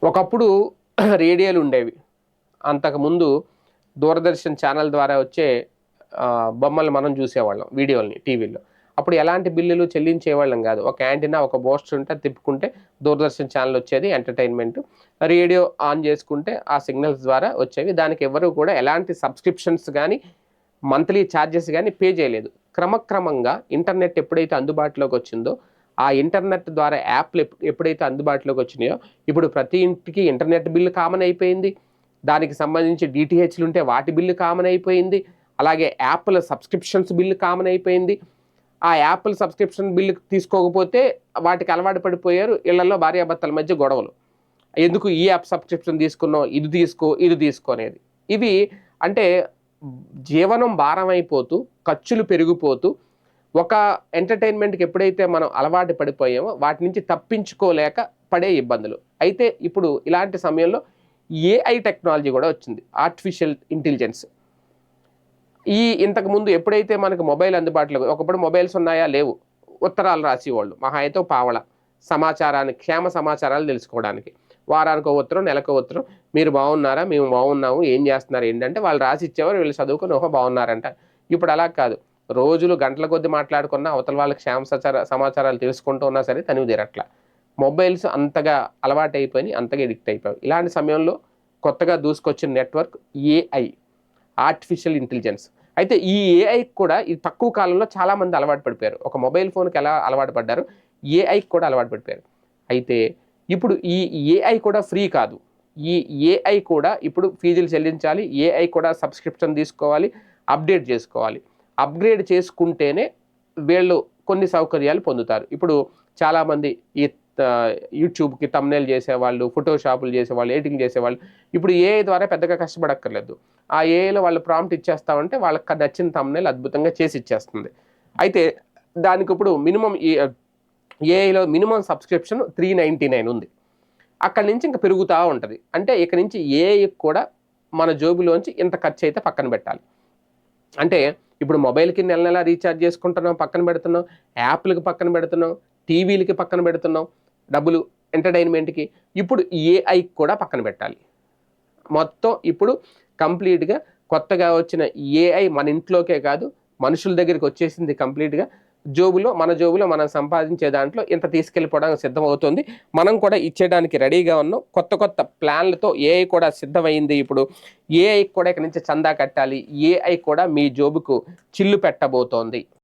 ఒకప్పుడు రేడియోలు ఉండేవి. అంతకుముందు దూరదర్శన్ ఛానల్ ద్వారా వచ్చే బొమ్మలు మనం చూసేవాళ్ళం వీడియోలని టీవీలో. అప్పుడు ఎలాంటి బిల్లులు చెల్లించేవాళ్ళం కాదు. ఒక యాంటీనా, ఒక బూస్టర్ ఉంటే తిప్పుకుంటే దూరదర్శన్ ఛానల్ వచ్చేది ఎంటర్‌టైన్‌మెంట్. రేడియో ఆన్ చేసుకుంటే ఆ సిగ్నల్స్ ద్వారా వచ్చేవి. దానికి ఎవ్వరు కూడా ఎలాంటి సబ్స్క్రిప్షన్స్ గానీ, మంత్లీ చార్జెస్ గానీ పే చేయలేదు. క్రమక్రమంగా ఇంటర్నెట్ ఎప్పుడైతే అందుబాటులోకి వచ్చిందో, ఆ ఇంటర్నెట్ ద్వారా యాప్‌లు ఎప్పుడైతే అందుబాటులోకి వచ్చినాయో, ఇప్పుడు ప్రతి ఇంటికి ఇంటర్నెట్ బిల్లు కామన్ అయిపోయింది. దానికి సంబంధించి డీటీహెచ్‌లుంటే వాటి బిల్లు కామన్ అయిపోయింది. అలాగే యాప్‌ల సబ్స్క్రిప్షన్స్ బిల్లు కామన్ అయిపోయింది. ఆ యాప్‌ల సబ్స్క్రిప్షన్ బిల్లు తీసుకోకపోతే వాటికి అలవాటు పడిపోయారు. ఇళ్లల్లో భార్యాభర్తల మధ్య గొడవలు. ఎందుకు ఈ యాప్ సబ్స్క్రిప్షన్ తీసుకున్నావు? ఇది తీసుకో, ఇది తీసుకో అనేది. ఇవి అంటే జీవనం భారమైపోతూ, ఖర్చులు పెరిగిపోతూ, ఒక ఎంటర్‌టైన్‌మెంట్‌కి ఎప్పుడైతే మనం అలవాటు పడిపోయామో వాటి నుంచి తప్పించుకోలేక పడే ఇబ్బందులు. అయితే ఇప్పుడు ఇలాంటి సమయంలో ఏఐ టెక్నాలజీ కూడా వచ్చింది. Artificial intelligence. ఇంతకుముందు ఎప్పుడైతే మనకు మొబైల్ అందుబాటులో ఒకప్పుడు మొబైల్స్ ఉన్నాయా? లేవు. ఉత్తరాలు రాసేవాళ్ళు. మహా అయితే ఓ పావలా. క్షేమ సమాచారాలు తెలుసుకోవడానికి. వారానికో ఉత్తరం, నెలకో ఉత్తరం. మీరు బాగున్నారా? మేము బాగున్నాము. ఏం చేస్తున్నారు? ఏంటంటే వాళ్ళు రాసి ఇచ్చేవారు. వీళ్ళు చదువుకొని ఓహో! బాగున్నారంట. ఇప్పుడు అలా కాదు. రోజులు గంటల కొద్దీ మాట్లాడుకున్నా అవతల వాళ్ళకి సమాచారాలు తెలుసుకుంటూ ఉన్నా సరే తనివి తీరట్లా. మొబైల్స్ అంతగా అలవాటైపోయినాయి. అంతగా ఎడిక్ట్ అయిపోయాయి. ఇలాంటి సమయంలో కొత్తగా దూసుకొచ్చిన నెట్వర్క్ ఏఐ. Artificial intelligence. అయితే ఈ ఏఐకి కూడా ఈ తక్కువ కాలంలో చాలామంది అలవాటు పడిపోయారు. ఒక మొబైల్ ఫోన్‌కి ఎలా అలవాటు పడ్డారో, ఏఐకి కూడా అలవాటు పడిపోయారు. అయితే ఇప్పుడు ఈ ఏఐ కూడా ఫ్రీ కాదు. ఈ ఏఐ కూడా ఇప్పుడు ఫీజులు చెల్లించాలి. ఏఐ కూడా సబ్స్క్రిప్షన్ తీసుకోవాలి. అప్డేట్ చేసుకోవాలి. అప్‌గ్రేడ్ చేసుకుంటేనే వీళ్ళు కొన్ని సౌకర్యాలు పొందుతారు. ఇప్పుడు చాలామంది ఈ యూట్యూబ్‌కి థంబ్‌నెయిల్ చేసేవాళ్ళు, ఫోటోషాపులు చేసేవాళ్ళు, ఎడిటింగ్ చేసేవాళ్ళు ఇప్పుడు ఏఐ ద్వారా పెద్దగా కష్టపడక్కర్లేదు. ఆ ఏఐలో వాళ్ళు ప్రాంప్ట్ ఇచ్చేస్తామంటే వాళ్ళకి నచ్చిన థంబ్‌నెయిల్ అద్భుతంగా చేసి ఇచ్చేస్తుంది. అయితే దానికిప్పుడు ఏఐలో మినిమమ్ సబ్స్క్రిప్షన్ 399 ఉంది. అక్కడి నుంచి ఇంక పెరుగుతా ఉంటది. అంటే ఇక నుంచి ఏఐకి కూడా మన జోబులోంచి ఇంత ఖర్చయితే పక్కన పెట్టాలి. అంటే ఇప్పుడు మొబైల్‌కి నెల నెలా రీచార్జ్ చేసుకుంటున్నాం, పక్కన పెడుతున్నాం. యాప్‌లకి పక్కన పెడుతున్నాం. టీవీలకి పక్కన పెడుతున్నాం. డబ్బులు ఎంటర్‌టైన్‌మెంట్‌కి. ఇప్పుడు ఏఐకి కూడా పక్కన పెట్టాలి. మొత్తం ఇప్పుడు కంప్లీట్‌గా కొత్తగా వచ్చిన ఏఐ మన ఇంట్లోకే కాదు, మనుషుల దగ్గరికి వచ్చేసింది కంప్లీట్‌గా. మన జోబులో మనం సంపాదించే దాంట్లో ఇంత తీసుకెళ్ళిపోవడానికి సిద్ధమవుతుంది. మనం కూడా ఇచ్చేయడానికి రెడీగా ఉన్నాం. కొత్త కొత్త ప్లాన్‌లతో ఏఐ కూడా సిద్ధమైంది ఇప్పుడు. ఏఐకి కూడా ఇక నుంచి చందా కట్టాలి. ఏఐ కూడా మీ జోబుకు చిల్లు పెట్టబోతోంది.